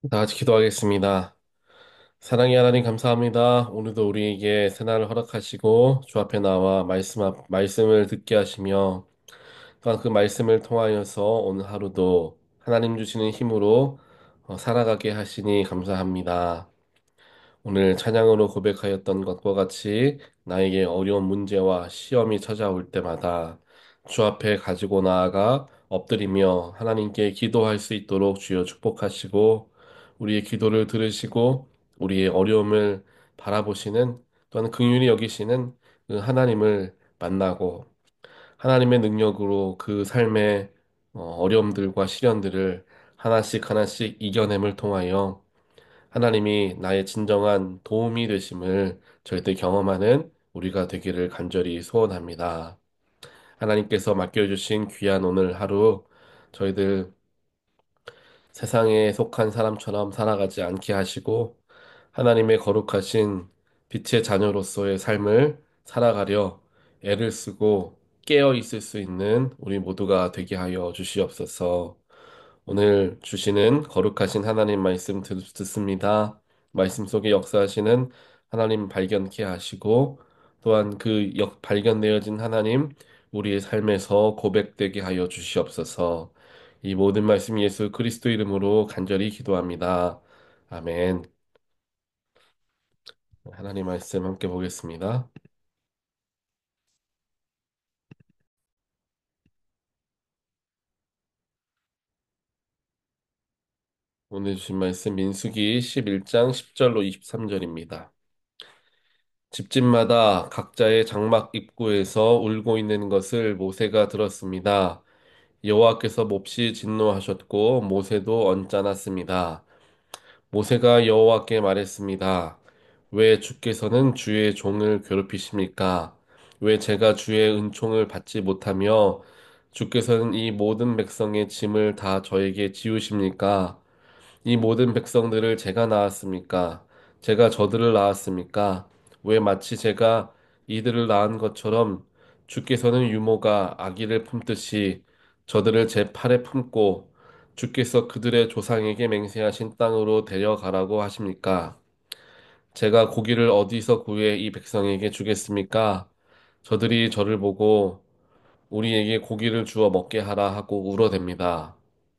다 같이 기도하겠습니다. 사랑의 하나님 감사합니다. 오늘도 우리에게 새날을 허락하시고 주 앞에 나와 말씀을 듣게 하시며 또한 그 말씀을 통하여서 오늘 하루도 하나님 주시는 힘으로 살아가게 하시니 감사합니다. 오늘 찬양으로 고백하였던 것과 같이 나에게 어려운 문제와 시험이 찾아올 때마다 주 앞에 가지고 나아가 엎드리며 하나님께 기도할 수 있도록 주여 축복하시고 우리의 기도를 들으시고 우리의 어려움을 바라보시는 또한 긍휼히 여기시는 그 하나님을 만나고 하나님의 능력으로 그 삶의 어려움들과 시련들을 하나씩 하나씩 이겨냄을 통하여 하나님이 나의 진정한 도움이 되심을 절대 경험하는 우리가 되기를 간절히 소원합니다. 하나님께서 맡겨주신 귀한 오늘 하루 저희들 세상에 속한 사람처럼 살아가지 않게 하시고 하나님의 거룩하신 빛의 자녀로서의 삶을 살아가려 애를 쓰고 깨어 있을 수 있는 우리 모두가 되게 하여 주시옵소서. 오늘 주시는 거룩하신 하나님 말씀 듣습니다. 말씀 속에 역사하시는 하나님 발견케 하시고 또한 그 발견되어진 하나님 우리의 삶에서 고백되게 하여 주시옵소서. 이 모든 말씀 예수 그리스도 이름으로 간절히 기도합니다. 아멘. 하나님 말씀 함께 보겠습니다. 오늘 주신 말씀 민수기 11장 10절로 23절입니다. 집집마다 각자의 장막 입구에서 울고 있는 것을 모세가 들었습니다. 여호와께서 몹시 진노하셨고 모세도 언짢았습니다. 모세가 여호와께 말했습니다. 왜 주께서는 주의 종을 괴롭히십니까? 왜 제가 주의 은총을 받지 못하며 주께서는 이 모든 백성의 짐을 다 저에게 지우십니까? 이 모든 백성들을 제가 낳았습니까? 제가 저들을 낳았습니까? 왜 마치 제가 이들을 낳은 것처럼 주께서는 유모가 아기를 품듯이 저들을 제 팔에 품고 주께서 그들의 조상에게 맹세하신 땅으로 데려가라고 하십니까? 제가 고기를 어디서 구해 이 백성에게 주겠습니까? 저들이 저를 보고 우리에게 고기를 주어 먹게 하라 하고 울어댑니다.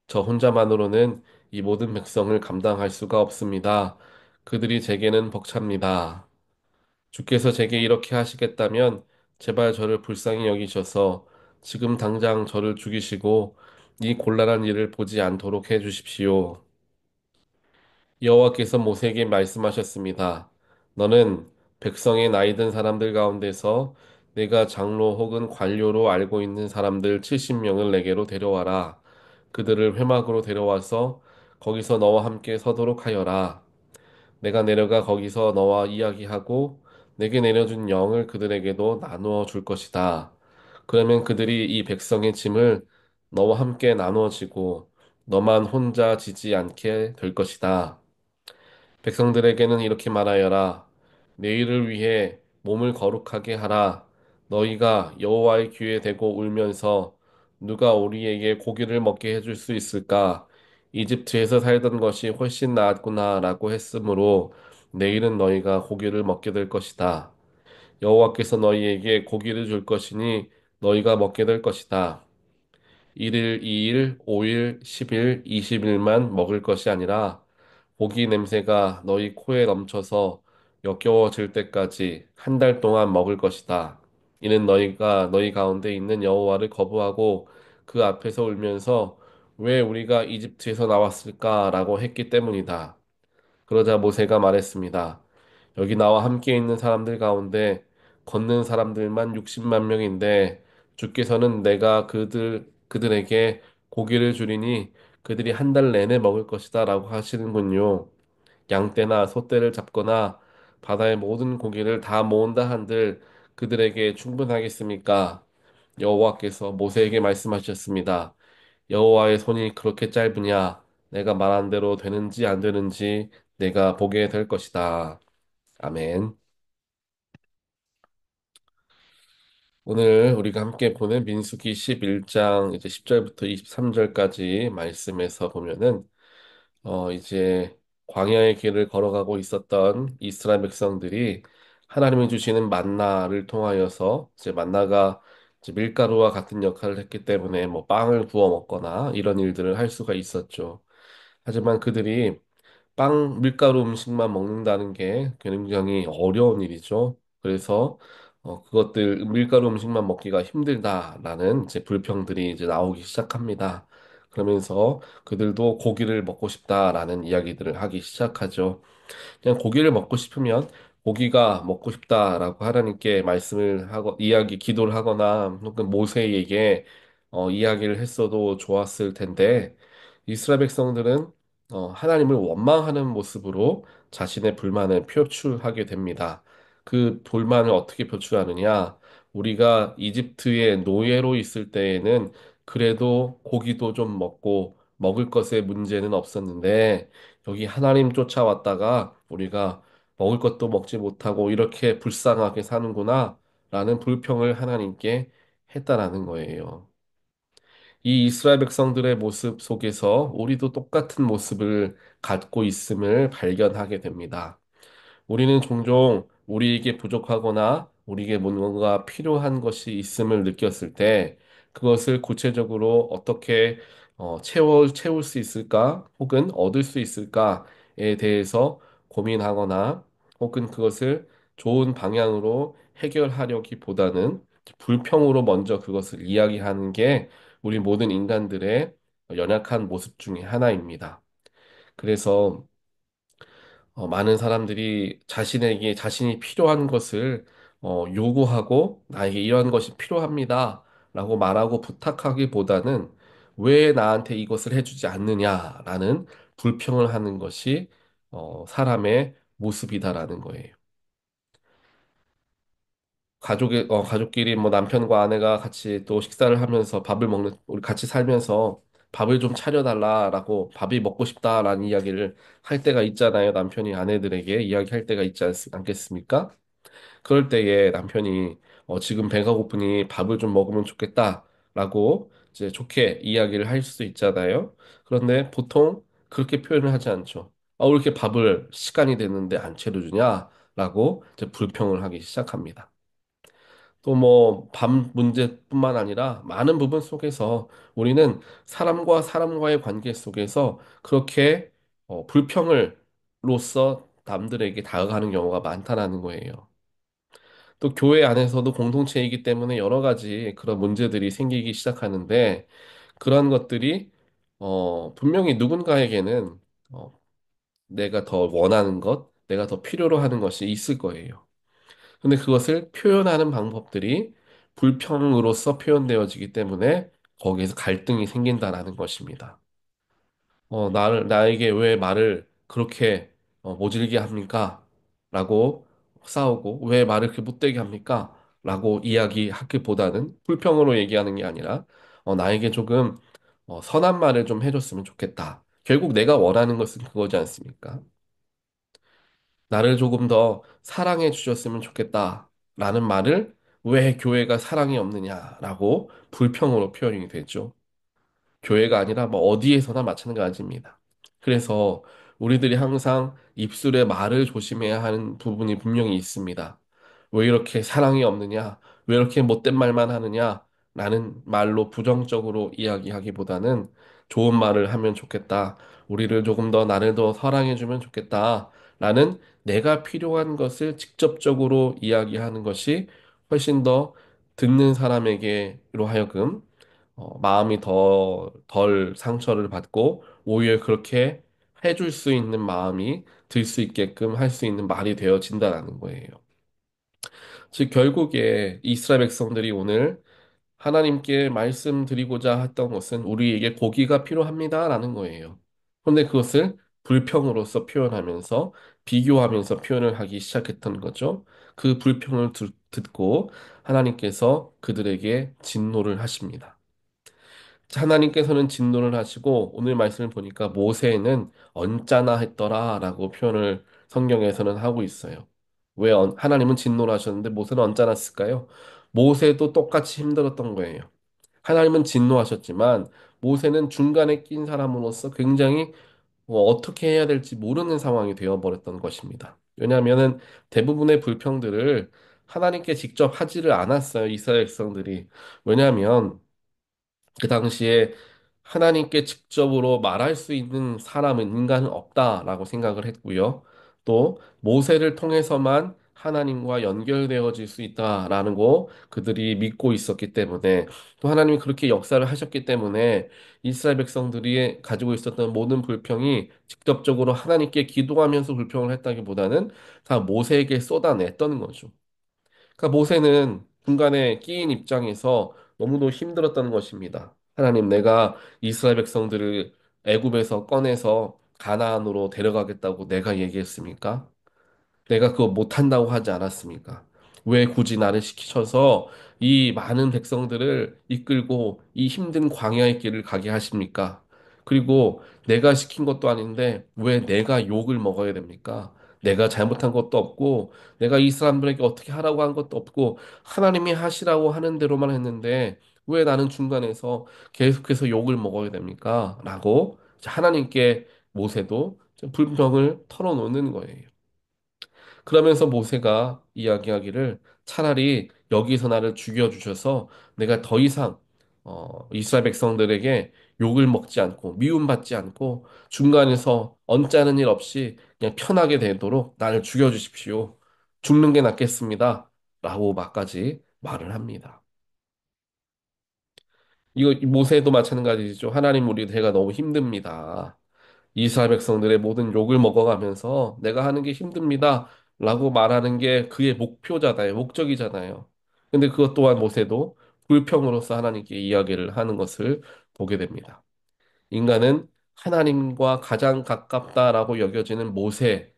저 혼자만으로는 이 모든 백성을 감당할 수가 없습니다. 그들이 제게는 벅찹니다. 주께서 제게 이렇게 하시겠다면 제발 저를 불쌍히 여기셔서 지금 당장 저를 죽이시고 이 곤란한 일을 보지 않도록 해 주십시오. 여호와께서 모세에게 말씀하셨습니다. 너는 백성의 나이 든 사람들 가운데서 내가 장로 혹은 관료로 알고 있는 사람들 70명을 내게로 데려와라. 그들을 회막으로 데려와서 거기서 너와 함께 서도록 하여라. 내가 내려가 거기서 너와 이야기하고 내게 내려준 영을 그들에게도 나누어 줄 것이다. 그러면 그들이 이 백성의 짐을 너와 함께 나누어지고 너만 혼자 지지 않게 될 것이다. 백성들에게는 이렇게 말하여라. 내일을 위해 몸을 거룩하게 하라. 너희가 여호와의 귀에 대고 울면서 누가 우리에게 고기를 먹게 해줄 수 있을까? 이집트에서 살던 것이 훨씬 나았구나라고 했으므로 내일은 너희가 고기를 먹게 될 것이다. 여호와께서 너희에게 고기를 줄 것이니 너희가 먹게 될 것이다. 1일, 2일, 5일, 10일, 20일만 먹을 것이 아니라 고기 냄새가 너희 코에 넘쳐서 역겨워질 때까지 한 달 동안 먹을 것이다. 이는 너희가 너희 가운데 있는 여호와를 거부하고 그 앞에서 울면서 왜 우리가 이집트에서 나왔을까라고 했기 때문이다. 그러자 모세가 말했습니다. 여기 나와 함께 있는 사람들 가운데 걷는 사람들만 60만 명인데 주께서는 내가 그들에게 고기를 주리니 그들이 한 달 내내 먹을 것이다라고 하시는군요. 양떼나 소떼를 잡거나 바다의 모든 고기를 다 모은다 한들 그들에게 충분하겠습니까? 여호와께서 모세에게 말씀하셨습니다. 여호와의 손이 그렇게 짧으냐? 내가 말한 대로 되는지 안 되는지 내가 보게 될 것이다. 아멘. 오늘 우리가 함께 보는 민수기 11장 이제 10절부터 23절까지 말씀에서 보면은 이제 광야의 길을 걸어가고 있었던 이스라엘 백성들이 하나님이 주시는 만나를 통하여서 이제 만나가 이제 밀가루와 같은 역할을 했기 때문에 뭐 빵을 구워 먹거나 이런 일들을 할 수가 있었죠. 하지만 그들이 밀가루 음식만 먹는다는 게 굉장히 어려운 일이죠. 그래서 그것들 밀가루 음식만 먹기가 힘들다라는 이제 불평들이 이제 나오기 시작합니다. 그러면서 그들도 고기를 먹고 싶다라는 이야기들을 하기 시작하죠. 그냥 고기를 먹고 싶으면 고기가 먹고 싶다라고 하나님께 말씀을 하고 기도를 하거나 혹은 모세에게 이야기를 했어도 좋았을 텐데 이스라엘 백성들은 하나님을 원망하는 모습으로 자신의 불만을 표출하게 됩니다. 그 불만을 어떻게 표출하느냐? 우리가 이집트의 노예로 있을 때에는 그래도 고기도 좀 먹고 먹을 것에 문제는 없었는데 여기 하나님 쫓아왔다가 우리가 먹을 것도 먹지 못하고 이렇게 불쌍하게 사는구나 라는 불평을 하나님께 했다라는 거예요. 이 이스라엘 백성들의 모습 속에서 우리도 똑같은 모습을 갖고 있음을 발견하게 됩니다. 우리는 종종 우리에게 부족하거나 우리에게 뭔가 필요한 것이 있음을 느꼈을 때 그것을 구체적으로 어떻게 채울 수 있을까? 혹은 얻을 수 있을까에 대해서 고민하거나 혹은 그것을 좋은 방향으로 해결하려기보다는 불평으로 먼저 그것을 이야기하는 게 우리 모든 인간들의 연약한 모습 중에 하나입니다. 그래서 많은 사람들이 자신에게 자신이 필요한 것을 요구하고 나에게 이러한 것이 필요합니다. 라고 말하고 부탁하기보다는 왜 나한테 이것을 해주지 않느냐라는 불평을 하는 것이 사람의 모습이다라는 거예요. 가족끼리 뭐 남편과 아내가 같이 또 식사를 하면서 우리 같이 살면서 밥을 좀 차려달라라고 밥이 먹고 싶다라는 이야기를 할 때가 있잖아요. 남편이 아내들에게 이야기할 때가 있지 않겠습니까? 그럴 때에 남편이 지금 배가 고프니 밥을 좀 먹으면 좋겠다라고 이제 좋게 이야기를 할 수 있잖아요. 그런데 보통 그렇게 표현을 하지 않죠. 왜 이렇게 밥을 시간이 됐는데 안 차려주냐라고 이제 불평을 하기 시작합니다. 또 뭐 밤 문제뿐만 아니라 많은 부분 속에서 우리는 사람과 사람과의 관계 속에서 그렇게 불평을로써 남들에게 다가가는 경우가 많다라는 거예요. 또 교회 안에서도 공동체이기 때문에 여러 가지 그런 문제들이 생기기 시작하는데 그런 것들이 분명히 누군가에게는 어, 내가 더 원하는 것, 내가 더 필요로 하는 것이 있을 거예요. 근데 그것을 표현하는 방법들이 불평으로서 표현되어지기 때문에 거기에서 갈등이 생긴다라는 것입니다. 나에게 왜 말을 그렇게 모질게 합니까? 라고 싸우고, 왜 말을 그렇게 못되게 합니까? 라고 이야기하기보다는 불평으로 얘기하는 게 아니라, 나에게 조금 선한 말을 좀 해줬으면 좋겠다. 결국 내가 원하는 것은 그거지 않습니까? 나를 조금 더 사랑해 주셨으면 좋겠다. 라는 말을 왜 교회가 사랑이 없느냐라고 불평으로 표현이 되죠. 교회가 아니라 뭐 어디에서나 마찬가지입니다. 그래서 우리들이 항상 입술에 말을 조심해야 하는 부분이 분명히 있습니다. 왜 이렇게 사랑이 없느냐? 왜 이렇게 못된 말만 하느냐? 라는 말로 부정적으로 이야기하기보다는 좋은 말을 하면 좋겠다. 우리를 조금 더 나를 더 사랑해주면 좋겠다. 라는 내가 필요한 것을 직접적으로 이야기하는 것이 훨씬 더 듣는 사람에게로 하여금 마음이 덜 상처를 받고 오히려 그렇게 해줄 수 있는 마음이 들 수 있게끔 할 수 있는 말이 되어진다라는 거예요. 즉 결국에 이스라엘 백성들이 오늘 하나님께 말씀드리고자 했던 것은 우리에게 고기가 필요합니다라는 거예요. 그런데 그것을 불평으로서 표현하면서 비교하면서 표현을 하기 시작했던 거죠. 그 불평을 듣고 하나님께서 그들에게 진노를 하십니다. 하나님께서는 진노를 하시고 오늘 말씀을 보니까 모세는 언짢아 했더라라고 표현을 성경에서는 하고 있어요. 왜 하나님은 진노를 하셨는데 모세는 언짢았을까요? 모세도 똑같이 힘들었던 거예요. 하나님은 진노하셨지만 모세는 중간에 낀 사람으로서 굉장히 어떻게 해야 될지 모르는 상황이 되어버렸던 것입니다. 왜냐하면은 대부분의 불평들을 하나님께 직접 하지를 않았어요, 이스라엘 백성들이. 왜냐하면 그 당시에 하나님께 직접으로 말할 수 있는 사람은 인간은 없다라고 생각을 했고요. 또 모세를 통해서만 하나님과 연결되어질 수 있다라는 거 그들이 믿고 있었기 때문에 또 하나님이 그렇게 역사를 하셨기 때문에 이스라엘 백성들이 가지고 있었던 모든 불평이 직접적으로 하나님께 기도하면서 불평을 했다기보다는 다 모세에게 쏟아냈던 거죠. 그러니까 모세는 중간에 끼인 입장에서 너무도 힘들었다는 것입니다. 하나님, 내가 이스라엘 백성들을 애굽에서 꺼내서 가나안으로 데려가겠다고 내가 얘기했습니까? 내가 그거 못한다고 하지 않았습니까? 왜 굳이 나를 시키셔서 이 많은 백성들을 이끌고 이 힘든 광야의 길을 가게 하십니까? 그리고 내가 시킨 것도 아닌데 왜 내가 욕을 먹어야 됩니까? 내가 잘못한 것도 없고 내가 이 사람들에게 어떻게 하라고 한 것도 없고 하나님이 하시라고 하는 대로만 했는데 왜 나는 중간에서 계속해서 욕을 먹어야 됩니까? 라고 하나님께 모세도 불평을 털어놓는 거예요. 그러면서 모세가 이야기하기를 차라리 여기서 나를 죽여주셔서 내가 더 이상 이스라엘 백성들에게 욕을 먹지 않고 미움받지 않고 중간에서 언짢은 일 없이 그냥 편하게 되도록 나를 죽여주십시오. 죽는 게 낫겠습니다. 라고 막까지 말을 합니다. 이거 모세도 마찬가지죠. 하나님 우리 대가 너무 힘듭니다. 이스라엘 백성들의 모든 욕을 먹어가면서 내가 하는 게 힘듭니다. 라고 말하는 게 그의 목표잖아요. 목적이잖아요. 근데 그것 또한 모세도 불평으로서 하나님께 이야기를 하는 것을 보게 됩니다. 인간은 하나님과 가장 가깝다라고 여겨지는 모세,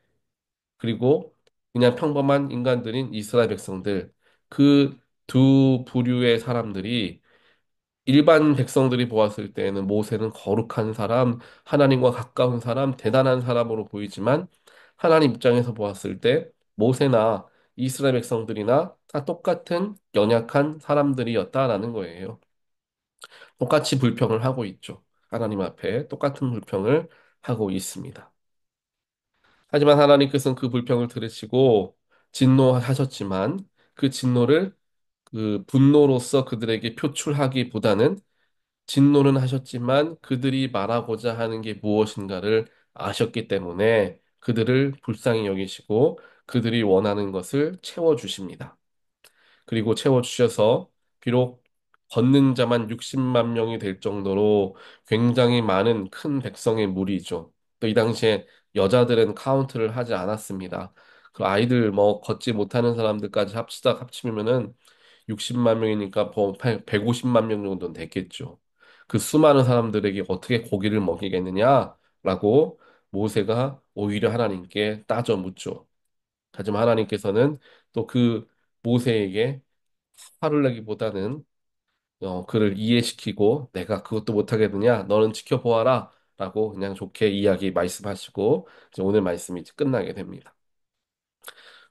그리고 그냥 평범한 인간들인 이스라엘 백성들, 그 두 부류의 사람들이 일반 백성들이 보았을 때에는 모세는 거룩한 사람, 하나님과 가까운 사람, 대단한 사람으로 보이지만 하나님 입장에서 보았을 때 모세나 이스라엘 백성들이나 다 똑같은 연약한 사람들이었다라는 거예요. 똑같이 불평을 하고 있죠. 하나님 앞에 똑같은 불평을 하고 있습니다. 하지만 하나님께서는 그 불평을 들으시고 진노하셨지만 그 진노를 그 분노로서 그들에게 표출하기보다는 진노는 하셨지만 그들이 말하고자 하는 게 무엇인가를 아셨기 때문에 그들을 불쌍히 여기시고 그들이 원하는 것을 채워주십니다. 그리고 채워주셔서 비록 걷는 자만 60만 명이 될 정도로 굉장히 많은 큰 백성의 무리죠. 또 이 당시에 여자들은 카운트를 하지 않았습니다. 그 아이들 뭐 걷지 못하는 사람들까지 합치면은 60만 명이니까 150만 명 정도는 됐겠죠. 그 수많은 사람들에게 어떻게 고기를 먹이겠느냐라고 모세가 오히려 하나님께 따져 묻죠. 하지만 하나님께서는 또 그 모세에게 화를 내기보다는 그를 이해시키고 내가 그것도 못하겠느냐? 너는 지켜보아라. 라고 그냥 좋게 이야기 말씀하시고 이제 오늘 말씀이 이제 끝나게 됩니다.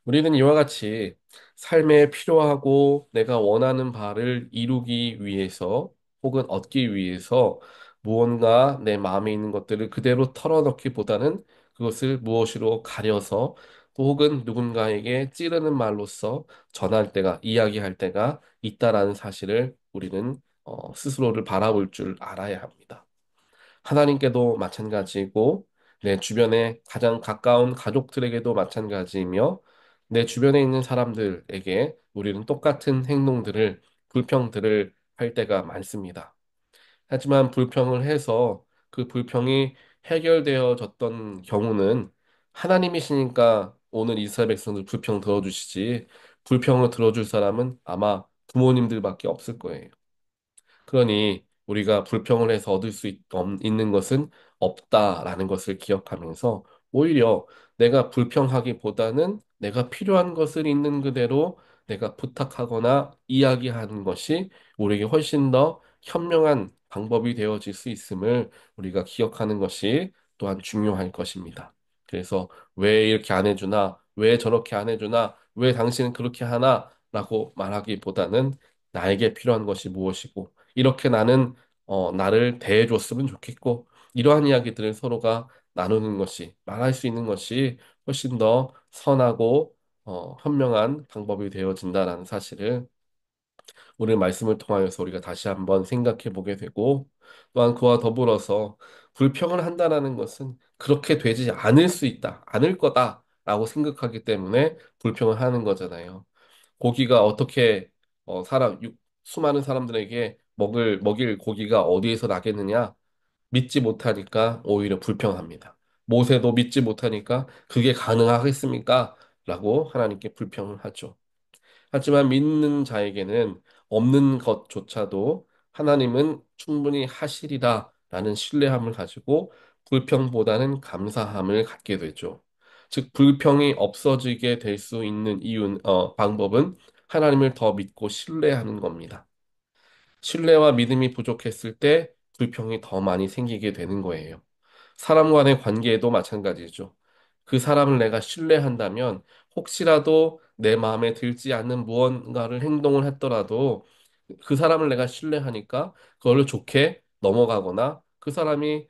우리는 이와 같이 삶에 필요하고 내가 원하는 바를 이루기 위해서 혹은 얻기 위해서 무언가 내 마음에 있는 것들을 그대로 털어놓기보다는 그것을 무엇으로 가려서 또 혹은 누군가에게 찌르는 말로써 전할 때가, 이야기할 때가 있다라는 사실을 우리는 스스로를 바라볼 줄 알아야 합니다. 하나님께도 마찬가지고 내 주변에 가장 가까운 가족들에게도 마찬가지이며 내 주변에 있는 사람들에게 우리는 똑같은 행동들을 불평들을 할 때가 많습니다. 하지만 불평을 해서 그 불평이 해결되어졌던 경우는 하나님이시니까 오늘 이스라엘 백성들 불평 들어주시지 불평을 들어줄 사람은 아마 부모님들밖에 없을 거예요. 그러니 우리가 불평을 해서 얻을 수 있는 것은 없다라는 것을 기억하면서 오히려 내가 불평하기보다는 내가 필요한 것을 있는 그대로 내가 부탁하거나 이야기하는 것이 우리에게 훨씬 더 현명한 방법이 되어질 수 있음을 우리가 기억하는 것이 또한 중요할 것입니다. 그래서 왜 이렇게 안 해주나, 왜 저렇게 안 해주나, 왜 당신은 그렇게 하나? 라고 말하기보다는 나에게 필요한 것이 무엇이고, 이렇게 나는 나를 대해줬으면 좋겠고 이러한 이야기들을 서로가 나누는 것이, 말할 수 있는 것이 훨씬 더 선하고 현명한 방법이 되어진다라는 사실을 오늘 말씀을 통하여서 우리가 다시 한번 생각해 보게 되고, 또한 그와 더불어서 불평을 한다라는 것은 그렇게 되지 않을 수 있다, 않을 거다라고 생각하기 때문에 불평을 하는 거잖아요. 고기가 어떻게 수많은 사람들에게 먹일 고기가 어디에서 나겠느냐? 믿지 못하니까 오히려 불평합니다. 모세도 믿지 못하니까 그게 가능하겠습니까? 라고 하나님께 불평을 하죠. 하지만 믿는 자에게는 없는 것조차도 하나님은 충분히 하시리라 라는 신뢰함을 가지고 불평보다는 감사함을 갖게 되죠. 즉, 불평이 없어지게 될 수 있는 방법은 하나님을 더 믿고 신뢰하는 겁니다. 신뢰와 믿음이 부족했을 때 불평이 더 많이 생기게 되는 거예요. 사람 간의 관계에도 마찬가지죠. 그 사람을 내가 신뢰한다면 혹시라도 내 마음에 들지 않는 무언가를 행동을 했더라도 그 사람을 내가 신뢰하니까 그걸로 좋게 넘어가거나 그 사람이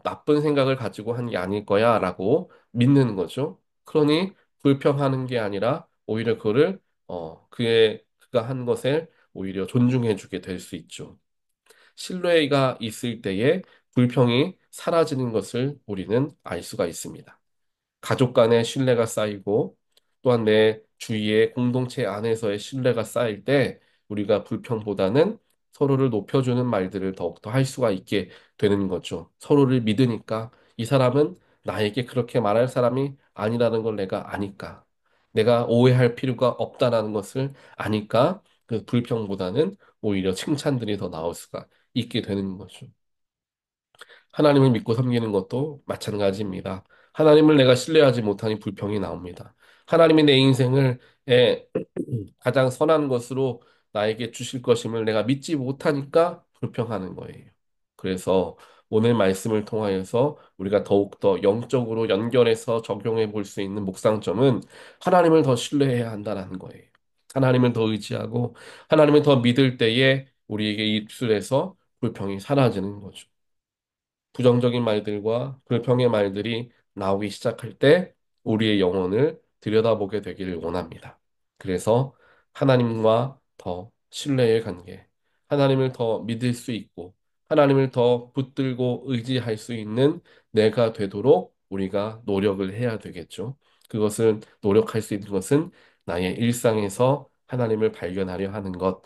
나쁜 생각을 가지고 한 게 아닐 거야라고 믿는 거죠. 그러니 불평하는 게 아니라 오히려 그가 한 것을 오히려 존중해주게 될 수 있죠. 신뢰가 있을 때에 불평이 사라지는 것을 우리는 알 수가 있습니다. 가족 간의 신뢰가 쌓이고 또한 내 주위의 공동체 안에서의 신뢰가 쌓일 때 우리가 불평보다는 서로를 높여주는 말들을 더욱더 할 수가 있게 되는 거죠. 서로를 믿으니까 이 사람은 나에게 그렇게 말할 사람이 아니라는 걸 내가 아니까 내가 오해할 필요가 없다라는 것을 아니까 그 불평보다는 오히려 칭찬들이 더 나올 수가 있게 되는 거죠. 하나님을 믿고 섬기는 것도 마찬가지입니다. 하나님을 내가 신뢰하지 못하니 불평이 나옵니다. 하나님이 내 인생을 가장 선한 것으로 나에게 주실 것임을 내가 믿지 못하니까 불평하는 거예요. 그래서 오늘 말씀을 통하여서 우리가 더욱더 영적으로 연결해서 적용해 볼 수 있는 묵상점은 하나님을 더 신뢰해야 한다는 거예요. 하나님을 더 의지하고 하나님을 더 믿을 때에 우리에게 입술에서 불평이 사라지는 거죠. 부정적인 말들과 불평의 말들이 나오기 시작할 때 우리의 영혼을 들여다보게 되기를 원합니다. 그래서 하나님과 더 신뢰의 관계, 하나님을 더 믿을 수 있고, 하나님을 더 붙들고 의지할 수 있는 내가 되도록 우리가 노력을 해야 되겠죠. 그것을 노력할 수 있는 것은 나의 일상에서 하나님을 발견하려 하는 것,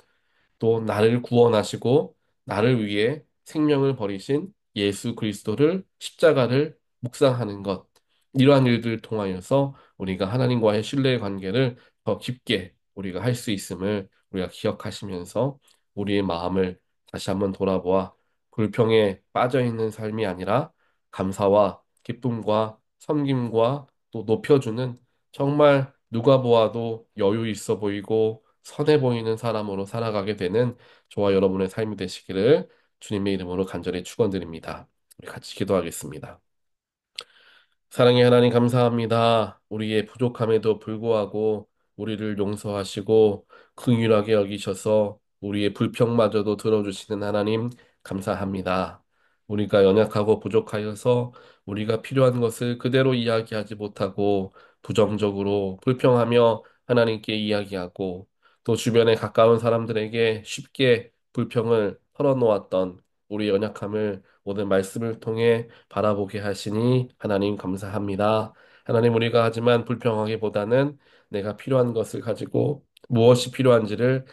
또 나를 구원하시고 나를 위해 생명을 버리신 예수 그리스도를 십자가를 묵상하는 것. 이러한 일들을 통하여서 우리가 하나님과의 신뢰의 관계를 더 깊게 우리가 할 수 있음을 우리가 기억하시면서 우리의 마음을 다시 한번 돌아보아 불평에 빠져 있는 삶이 아니라 감사와 기쁨과 섬김과 또 높여주는 정말 누가 보아도 여유 있어 보이고 선해 보이는 사람으로 살아가게 되는 저와 여러분의 삶이 되시기를 주님의 이름으로 간절히 축원드립니다. 우리 같이 기도하겠습니다. 사랑의 하나님 감사합니다. 우리의 부족함에도 불구하고 우리를 용서하시고 긍휼하게 여기셔서 우리의 불평마저도 들어주시는 하나님 감사합니다. 우리가 연약하고 부족하여서 우리가 필요한 것을 그대로 이야기하지 못하고 부정적으로 불평하며 하나님께 이야기하고 또 주변에 가까운 사람들에게 쉽게 불평을 털어놓았던 우리 연약함을 오늘 말씀을 통해 바라보게 하시니 하나님 감사합니다. 하나님 우리가 하지만 불평하기보다는 내가 필요한 것을 가지고 무엇이 필요한지를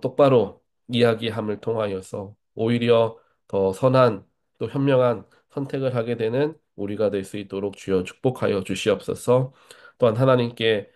똑바로 이야기함을 통하여서 오히려 더 선한 또 현명한 선택을 하게 되는 우리가 될 수 있도록 주여 축복하여 주시옵소서. 또한 하나님께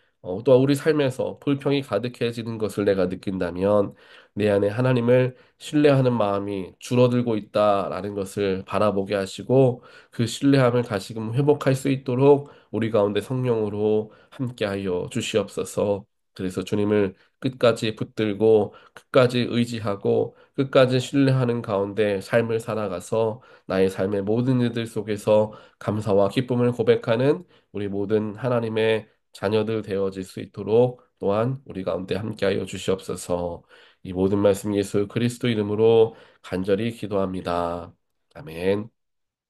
또 우리 삶에서 불평이 가득해지는 것을 내가 느낀다면 내 안에 하나님을 신뢰하는 마음이 줄어들고 있다라는 것을 바라보게 하시고 그 신뢰함을 다시금 회복할 수 있도록 우리 가운데 성령으로 함께하여 주시옵소서. 그래서 주님을 끝까지 붙들고 끝까지 의지하고 끝까지 신뢰하는 가운데 삶을 살아가서 나의 삶의 모든 일들 속에서 감사와 기쁨을 고백하는 우리 모든 하나님의 자녀들 되어질 수 있도록 또한 우리 가운데 함께하여 주시옵소서. 이 모든 말씀 예수 그리스도 이름으로 간절히 기도합니다. 아멘.